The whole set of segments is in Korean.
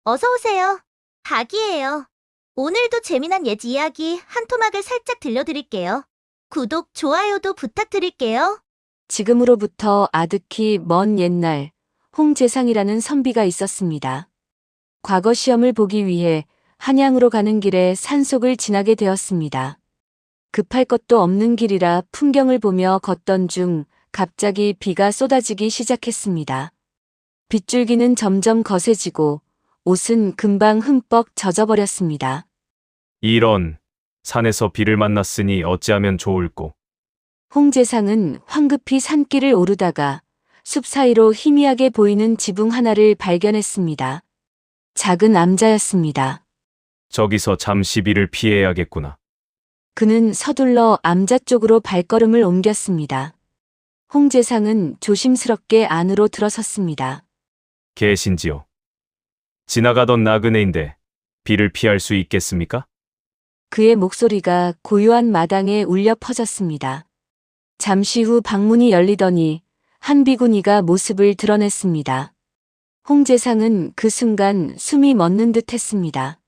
어서 오세요. 박이에요. 오늘도 재미난 옛 이야기 한 토막을 살짝 들려드릴게요. 구독, 좋아요도 부탁드릴게요. 지금으로부터 아득히 먼 옛날 홍재상이라는 선비가 있었습니다. 과거 시험을 보기 위해 한양으로 가는 길에 산속을 지나게 되었습니다. 급할 것도 없는 길이라 풍경을 보며 걷던 중 갑자기 비가 쏟아지기 시작했습니다. 빗줄기는 점점 거세지고 옷은 금방 흠뻑 젖어버렸습니다. 이런, 산에서 비를 만났으니 어찌하면 좋을꼬. 홍재상은 황급히 산길을 오르다가 숲 사이로 희미하게 보이는 지붕 하나를 발견했습니다. 작은 암자였습니다. 저기서 잠시 비를 피해야겠구나. 그는 서둘러 암자 쪽으로 발걸음을 옮겼습니다. 홍재상은 조심스럽게 안으로 들어섰습니다. 계신지요? 지나가던 나그네인데 비를 피할 수 있겠습니까? 그의 목소리가 고요한 마당에 울려 퍼졌습니다. 잠시 후 방문이 열리더니 한 비구니가 모습을 드러냈습니다. 홍재상은 그 순간 숨이 멎는 듯 했습니다.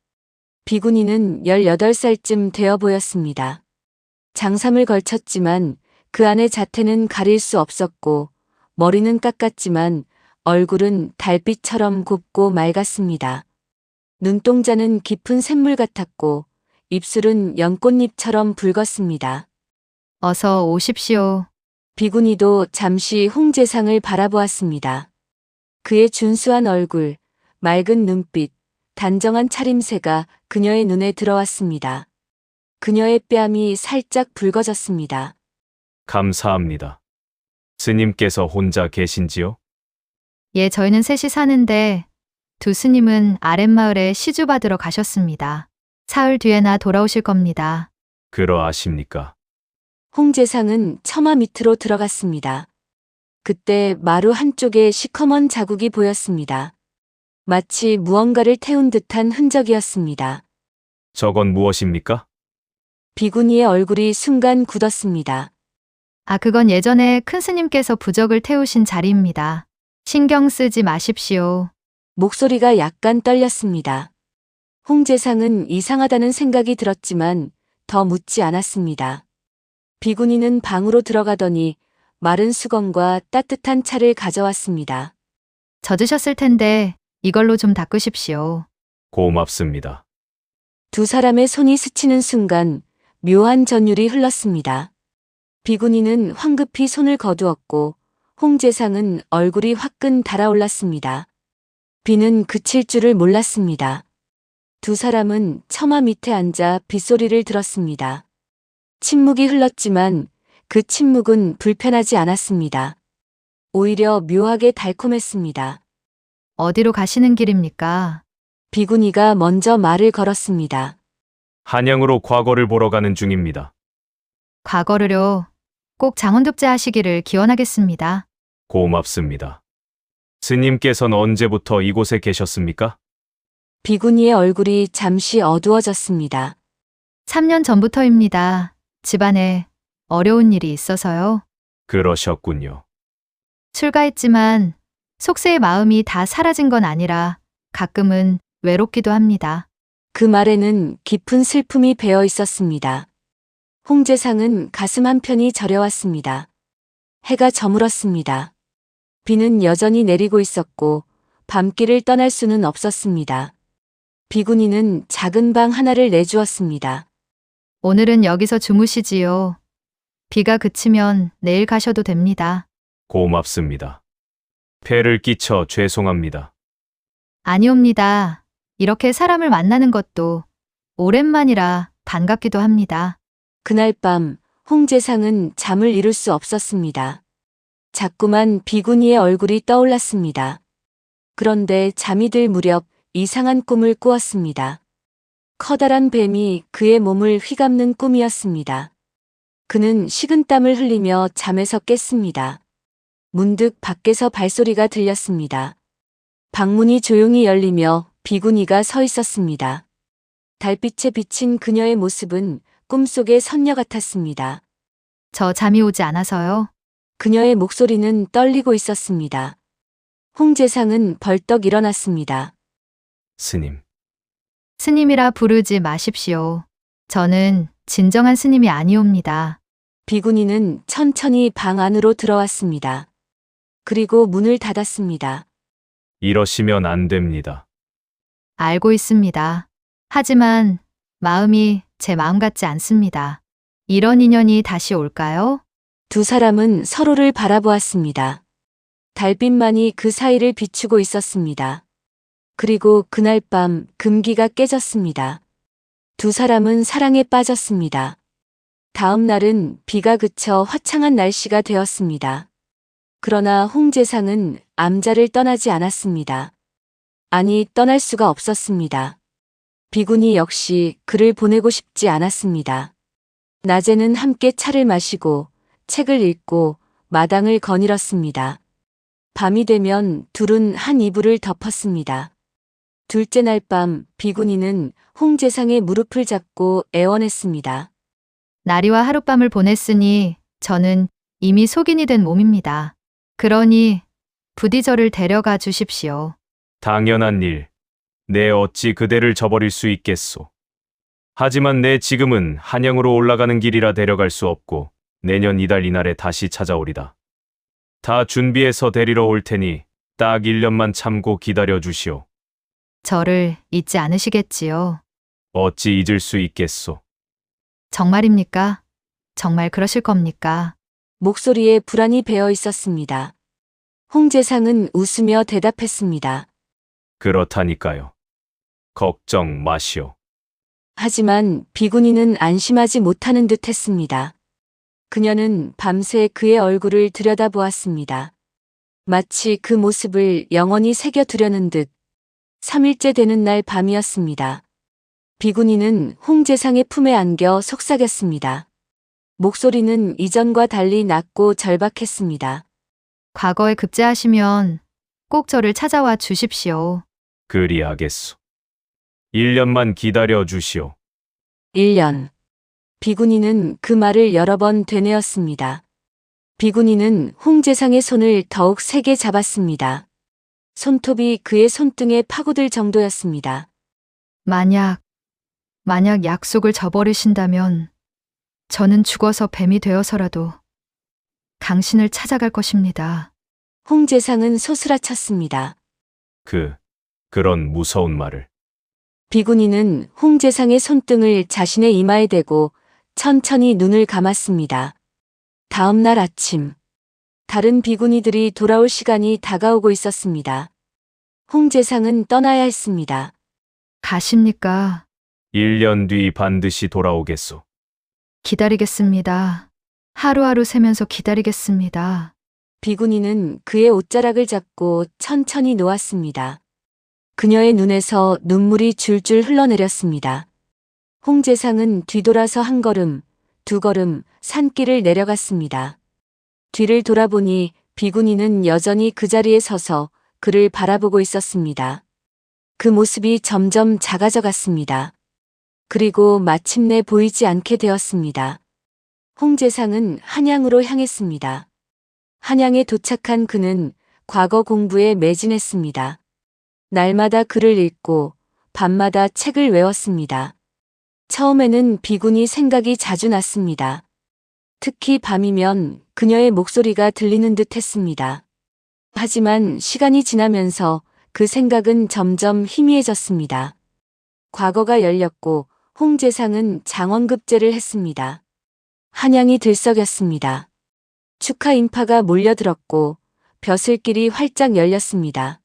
비구니는 18살쯤 되어 보였습니다. 장삼을 걸쳤지만 그 안의 자태는 가릴 수 없었고 머리는 깎았지만 얼굴은 달빛처럼 곱고 맑았습니다. 눈동자는 깊은 샘물 같았고 입술은 연꽃잎처럼 붉었습니다. 어서 오십시오. 비구니도 잠시 홍재상을 바라보았습니다. 그의 준수한 얼굴, 맑은 눈빛, 단정한 차림새가 그녀의 눈에 들어왔습니다. 그녀의 뺨이 살짝 붉어졌습니다. 감사합니다. 스님께서 혼자 계신지요? 예, 저희는 셋이 사는데 두 스님은 아랫마을에 시주 받으러 가셨습니다. 사흘 뒤에나 돌아오실 겁니다. 그러하십니까? 홍재상은 처마 밑으로 들어갔습니다. 그때 마루 한쪽에 시커먼 자국이 보였습니다. 마치 무언가를 태운 듯한 흔적이었습니다. 저건 무엇입니까? 비구니의 얼굴이 순간 굳었습니다. 아, 그건 예전에 큰 스님께서 부적을 태우신 자리입니다. 신경 쓰지 마십시오. 목소리가 약간 떨렸습니다. 홍재상은 이상하다는 생각이 들었지만 더 묻지 않았습니다. 비구니는 방으로 들어가더니 마른 수건과 따뜻한 차를 가져왔습니다. 젖으셨을 텐데 이걸로 좀 닦으십시오. 고맙습니다. 두 사람의 손이 스치는 순간 묘한 전율이 흘렀습니다. 비구니는 황급히 손을 거두었고 홍재상은 얼굴이 화끈 달아올랐습니다. 비는 그칠 줄을 몰랐습니다. 두 사람은 처마 밑에 앉아 빗소리를 들었습니다. 침묵이 흘렀지만 그 침묵은 불편하지 않았습니다. 오히려 묘하게 달콤했습니다. 어디로 가시는 길입니까? 비구니가 먼저 말을 걸었습니다. 한양으로 과거를 보러 가는 중입니다. 과거를요. 꼭 장원급제 하시기를 기원하겠습니다. 고맙습니다. 스님께서는 언제부터 이곳에 계셨습니까? 비구니의 얼굴이 잠시 어두워졌습니다. 3년 전부터입니다. 집안에 어려운 일이 있어서요. 그러셨군요. 출가했지만 속세의 마음이 다 사라진 건 아니라 가끔은 외롭기도 합니다. 그 말에는 깊은 슬픔이 배어 있었습니다. 홍재상은 가슴 한편이 저려왔습니다. 해가 저물었습니다. 비는 여전히 내리고 있었고 밤길을 떠날 수는 없었습니다. 비구니는 작은 방 하나를 내주었습니다. 오늘은 여기서 주무시지요. 비가 그치면 내일 가셔도 됩니다. 고맙습니다. 폐를 끼쳐 죄송합니다. 아니옵니다. 이렇게 사람을 만나는 것도 오랜만이라 반갑기도 합니다. 그날 밤 홍재상은 잠을 이룰 수 없었습니다. 자꾸만 비구니의 얼굴이 떠올랐습니다. 그런데 잠이 들 무렵 이상한 꿈을 꾸었습니다. 커다란 뱀이 그의 몸을 휘감는 꿈이었습니다. 그는 식은땀을 흘리며 잠에서 깼습니다. 문득 밖에서 발소리가 들렸습니다. 방문이 조용히 열리며 비구니가 서 있었습니다. 달빛에 비친 그녀의 모습은 꿈속의 선녀 같았습니다. 저 잠이 오지 않아서요. 그녀의 목소리는 떨리고 있었습니다. 홍재상은 벌떡 일어났습니다. 스님. 스님이라 부르지 마십시오. 저는 진정한 스님이 아니옵니다. 비구니는 천천히 방 안으로 들어왔습니다. 그리고 문을 닫았습니다. 이러시면 안 됩니다. 알고 있습니다. 하지만 마음이 제 마음 같지 않습니다. 이런 인연이 다시 올까요? 두 사람은 서로를 바라보았습니다. 달빛만이 그 사이를 비추고 있었습니다. 그리고 그날 밤 금기가 깨졌습니다. 두 사람은 사랑에 빠졌습니다. 다음 날은 비가 그쳐 화창한 날씨가 되었습니다. 그러나 홍재상은 암자를 떠나지 않았습니다. 아니, 떠날 수가 없었습니다. 비구니 역시 그를 보내고 싶지 않았습니다. 낮에는 함께 차를 마시고 책을 읽고 마당을 거닐었습니다. 밤이 되면 둘은 한 이불을 덮었습니다. 둘째 날 밤 비구니는 홍재상의 무릎을 잡고 애원했습니다. 나리와 하룻밤을 보냈으니 저는 이미 속인이 된 몸입니다. 그러니 부디 저를 데려가 주십시오. 당연한 일. 내 어찌 그대를 저버릴 수 있겠소. 하지만 내 지금은 한양으로 올라가는 길이라 데려갈 수 없고 내년 이달 이날에 다시 찾아오리다. 다 준비해서 데리러 올 테니 딱 1년만 참고 기다려 주시오. 저를 잊지 않으시겠지요. 어찌 잊을 수 있겠소. 정말입니까? 정말 그러실 겁니까? 목소리에 불안이 배어 있었습니다. 홍재상은 웃으며 대답했습니다. 그렇다니까요. 걱정 마시오. 하지만 비구니는 안심하지 못하는 듯 했습니다. 그녀는 밤새 그의 얼굴을 들여다보았습니다. 마치 그 모습을 영원히 새겨두려는 듯. 3일째 되는 날 밤이었습니다. 비구니는 홍재상의 품에 안겨 속삭였습니다. 목소리는 이전과 달리 낮고 절박했습니다. 과거에 급제하시면 꼭 저를 찾아와 주십시오. 그리하겠소. 1년만 기다려 주시오. 1년. 비구니는 그 말을 여러 번 되뇌었습니다. 비구니는 홍재상의 손을 더욱 세게 잡았습니다. 손톱이 그의 손등에 파고들 정도였습니다. 만약 약속을 저버리신다면 저는 죽어서 뱀이 되어서라도 당신을 찾아갈 것입니다. 홍재상은 소스라쳤습니다. 그런 무서운 말을. 비구니는 홍재상의 손등을 자신의 이마에 대고 천천히 눈을 감았습니다. 다음 날 아침, 다른 비구니들이 돌아올 시간이 다가오고 있었습니다. 홍재상은 떠나야 했습니다. 가십니까? 1년 뒤 반드시 돌아오겠소. 기다리겠습니다. 하루하루 세면서 기다리겠습니다. 비구니는 그의 옷자락을 잡고 천천히 놓았습니다. 그녀의 눈에서 눈물이 줄줄 흘러내렸습니다. 홍재상은 뒤돌아서 한 걸음, 두 걸음 산길을 내려갔습니다. 뒤를 돌아보니 비구니는 여전히 그 자리에 서서 그를 바라보고 있었습니다. 그 모습이 점점 작아져 갔습니다. 그리고 마침내 보이지 않게 되었습니다. 홍재상은 한양으로 향했습니다. 한양에 도착한 그는 과거 공부에 매진했습니다. 날마다 글을 읽고 밤마다 책을 외웠습니다. 처음에는 비구니 생각이 자주 났습니다. 특히 밤이면 그녀의 목소리가 들리는 듯 했습니다. 하지만 시간이 지나면서 그 생각은 점점 희미해졌습니다. 과거가 열렸고 홍재상은 장원급제를 했습니다. 한양이 들썩였습니다. 축하 인파가 몰려들었고 벼슬길이 활짝 열렸습니다.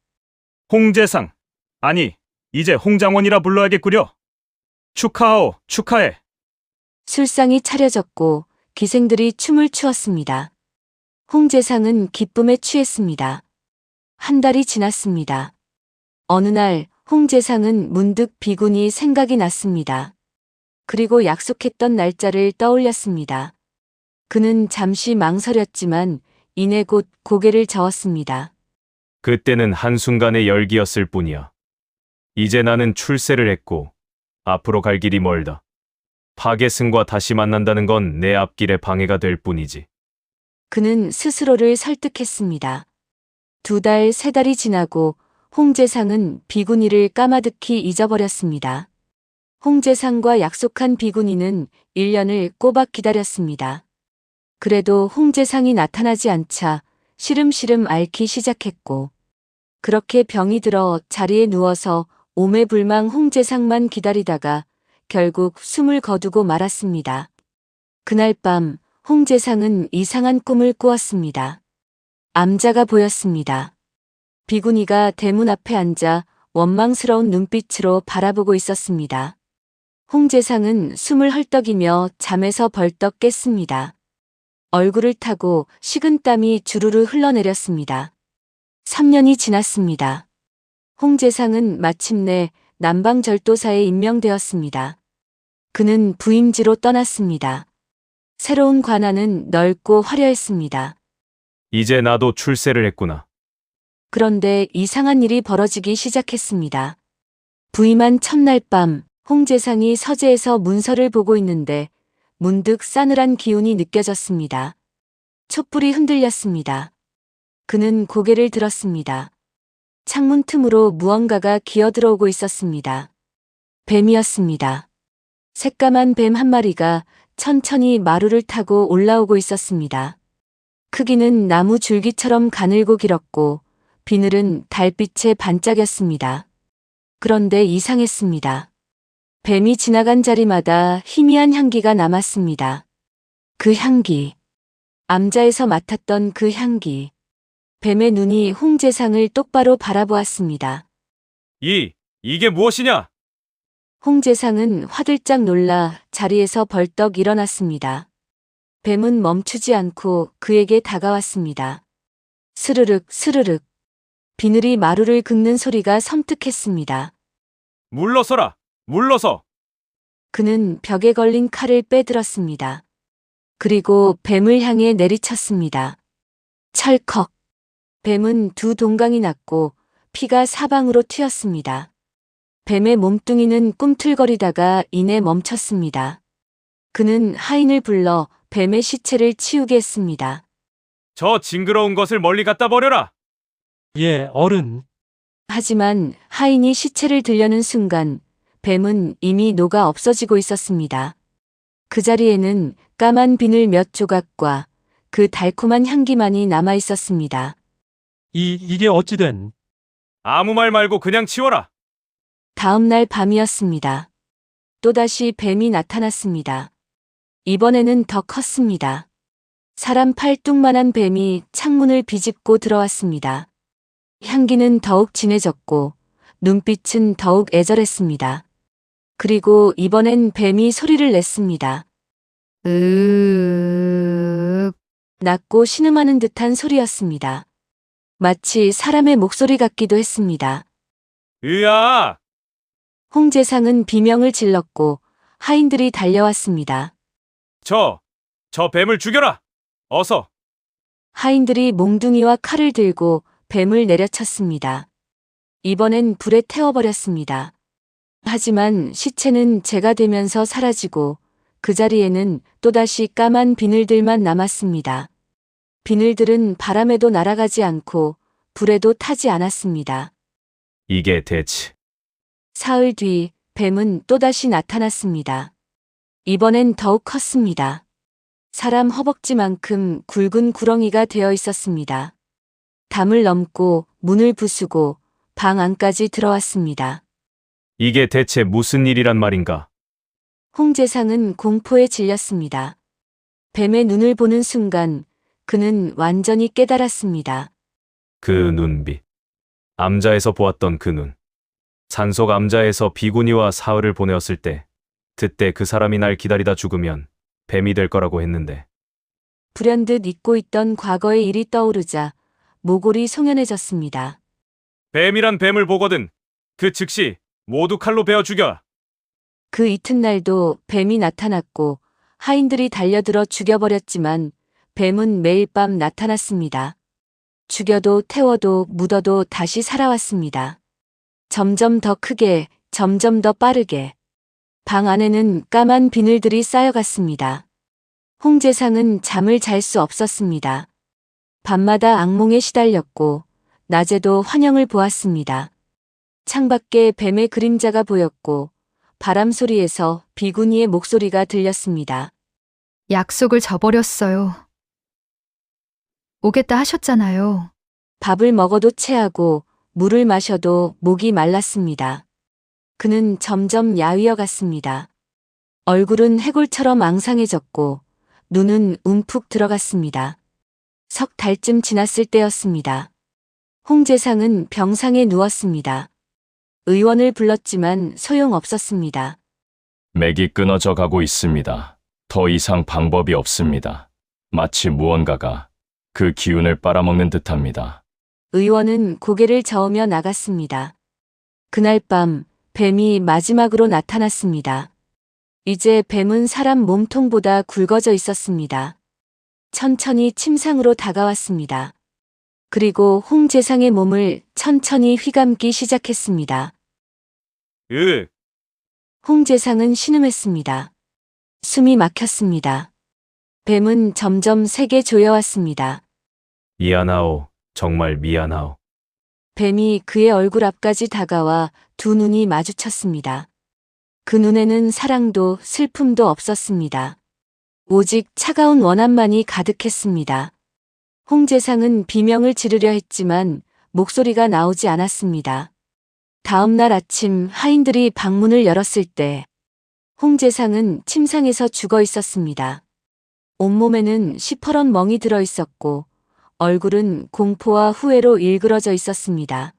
홍재상, 아니, 이제 홍장원이라 불러야겠구려. 축하하오, 축하해. 술상이 차려졌고 기생들이 춤을 추었습니다. 홍재상은 기쁨에 취했습니다. 한 달이 지났습니다. 어느 날 홍재상은 문득 비구니 생각이 났습니다. 그리고 약속했던 날짜를 떠올렸습니다. 그는 잠시 망설였지만 이내 곧 고개를 저었습니다. 그때는 한순간의 열기였을 뿐이야. 이제 나는 출세를 했고 앞으로 갈 길이 멀다. 파괴승과 다시 만난다는 건 내 앞길에 방해가 될 뿐이지. 그는 스스로를 설득했습니다. 2달, 3달이 지나고 홍재상은 비구니를 까마득히 잊어버렸습니다. 홍재상과 약속한 비구니는 1년을 꼬박 기다렸습니다. 그래도 홍재상이 나타나지 않자 시름시름 앓기 시작했고, 그렇게 병이 들어 자리에 누워서 오매불망 홍재상만 기다리다가 결국 숨을 거두고 말았습니다. 그날 밤 홍재상은 이상한 꿈을 꾸었습니다. 암자가 보였습니다. 비구니가 대문 앞에 앉아 원망스러운 눈빛으로 바라보고 있었습니다. 홍재상은 숨을 헐떡이며 잠에서 벌떡 깼습니다. 얼굴을 타고 식은땀이 주르르 흘러내렸습니다. 3년이 지났습니다. 홍재상은 마침내 남방절도사에 임명되었습니다. 그는 부임지로 떠났습니다. 새로운 관아는 넓고 화려했습니다. 이제 나도 출세를 했구나. 그런데 이상한 일이 벌어지기 시작했습니다. 부임한 첫날 밤 홍재상이 서재에서 문서를 보고 있는데 문득 싸늘한 기운이 느껴졌습니다. 촛불이 흔들렸습니다. 그는 고개를 들었습니다. 창문 틈으로 무언가가 기어들어오고 있었습니다. 뱀이었습니다. 새까만 뱀 한 마리가 천천히 마루를 타고 올라오고 있었습니다. 크기는 나무 줄기처럼 가늘고 길었고 비늘은 달빛에 반짝였습니다. 그런데 이상했습니다. 뱀이 지나간 자리마다 희미한 향기가 남았습니다. 그 향기. 암자에서 맡았던 그 향기. 뱀의 눈이 홍재상을 똑바로 바라보았습니다. 이게 무엇이냐? 홍재상은 화들짝 놀라 자리에서 벌떡 일어났습니다. 뱀은 멈추지 않고 그에게 다가왔습니다. 스르륵 스르륵. 비늘이 마루를 긁는 소리가 섬뜩했습니다. 물러서라! 물러서! 그는 벽에 걸린 칼을 빼들었습니다. 그리고 뱀을 향해 내리쳤습니다. 철컥. 뱀은 두 동강이 났고 피가 사방으로 튀었습니다. 뱀의 몸뚱이는 꿈틀거리다가 이내 멈췄습니다. 그는 하인을 불러 뱀의 시체를 치우게 했습니다. 저 징그러운 것을 멀리 갖다 버려라! 예, 어른. 하지만 하인이 시체를 들려는 순간 뱀은 이미 녹아 없어지고 있었습니다. 그 자리에는 까만 비늘 몇 조각과 그 달콤한 향기만이 남아 있었습니다. 이게 어찌된? 아무 말 말고 그냥 치워라! 다음 날 밤이었습니다. 또다시 뱀이 나타났습니다. 이번에는 더 컸습니다. 사람 팔뚝만한 뱀이 창문을 비집고 들어왔습니다. 향기는 더욱 진해졌고 눈빛은 더욱 애절했습니다. 그리고 이번엔 뱀이 소리를 냈습니다. 낮고 신음하는 듯한 소리였습니다. 마치 사람의 목소리 같기도 했습니다. 으아! 홍재상은 비명을 질렀고 하인들이 달려왔습니다. 저 뱀을 죽여라! 어서! 하인들이 몽둥이와 칼을 들고 뱀을 내려쳤습니다. 이번엔 불에 태워버렸습니다. 하지만 시체는 재가 되면서 사라지고 그 자리에는 또다시 까만 비늘들만 남았습니다. 비늘들은 바람에도 날아가지 않고 불에도 타지 않았습니다. 이게 대체 사흘 뒤 뱀은 또다시 나타났습니다. 이번엔 더욱 컸습니다. 사람 허벅지만큼 굵은 구렁이가 되어 있었습니다. 담을 넘고 문을 부수고 방 안까지 들어왔습니다. 이게 대체 무슨 일이란 말인가? 홍재상은 공포에 질렸습니다. 뱀의 눈을 보는 순간 그는 완전히 깨달았습니다. 그 눈빛. 암자에서 보았던 그 눈. 산속 암자에서 비구니와 사흘을 보내었을 때, 그때 그 사람이 날 기다리다 죽으면 뱀이 될 거라고 했는데. 불현듯 잊고 있던 과거의 일이 떠오르자 모골이 송연해졌습니다. 뱀이란 뱀을 보거든 그 즉시 모두 칼로 베어 죽여. 그 이튿날도 뱀이 나타났고 하인들이 달려들어 죽여버렸지만 뱀은 매일 밤 나타났습니다. 죽여도 태워도 묻어도 다시 살아왔습니다. 점점 더 크게, 점점 더 빠르게. 방 안에는 까만 비늘들이 쌓여갔습니다. 홍재상은 잠을 잘 수 없었습니다. 밤마다 악몽에 시달렸고 낮에도 환영을 보았습니다. 창밖에 뱀의 그림자가 보였고 바람 소리에서 비구니의 목소리가 들렸습니다. 약속을 저버렸어요. 오겠다 하셨잖아요. 밥을 먹어도 체하고 물을 마셔도 목이 말랐습니다. 그는 점점 야위어 갔습니다. 얼굴은 해골처럼 앙상해졌고 눈은 움푹 들어갔습니다. 석 달쯤 지났을 때였습니다. 홍재상은 병상에 누웠습니다. 의원을 불렀지만 소용없었습니다. 맥이 끊어져 가고 있습니다. 더 이상 방법이 없습니다. 마치 무언가가 그 기운을 빨아먹는 듯합니다. 의원은 고개를 저으며 나갔습니다. 그날 밤 뱀이 마지막으로 나타났습니다. 이제 뱀은 사람 몸통보다 굵어져 있었습니다. 천천히 침상으로 다가왔습니다. 그리고 홍재상의 몸을 천천히 휘감기 시작했습니다. 홍재상은 신음했습니다. 숨이 막혔습니다. 뱀은 점점 세게 조여왔습니다. 미안하오. 정말 미안하오. 뱀이 그의 얼굴 앞까지 다가와 두 눈이 마주쳤습니다. 그 눈에는 사랑도 슬픔도 없었습니다. 오직 차가운 원한만이 가득했습니다. 홍재상은 비명을 지르려 했지만 목소리가 나오지 않았습니다. 다음 날 아침 하인들이 방문을 열었을 때 홍재상은 침상에서 죽어 있었습니다. 온몸에는 시퍼런 멍이 들어 있었고 얼굴은 공포와 후회로 일그러져 있었습니다.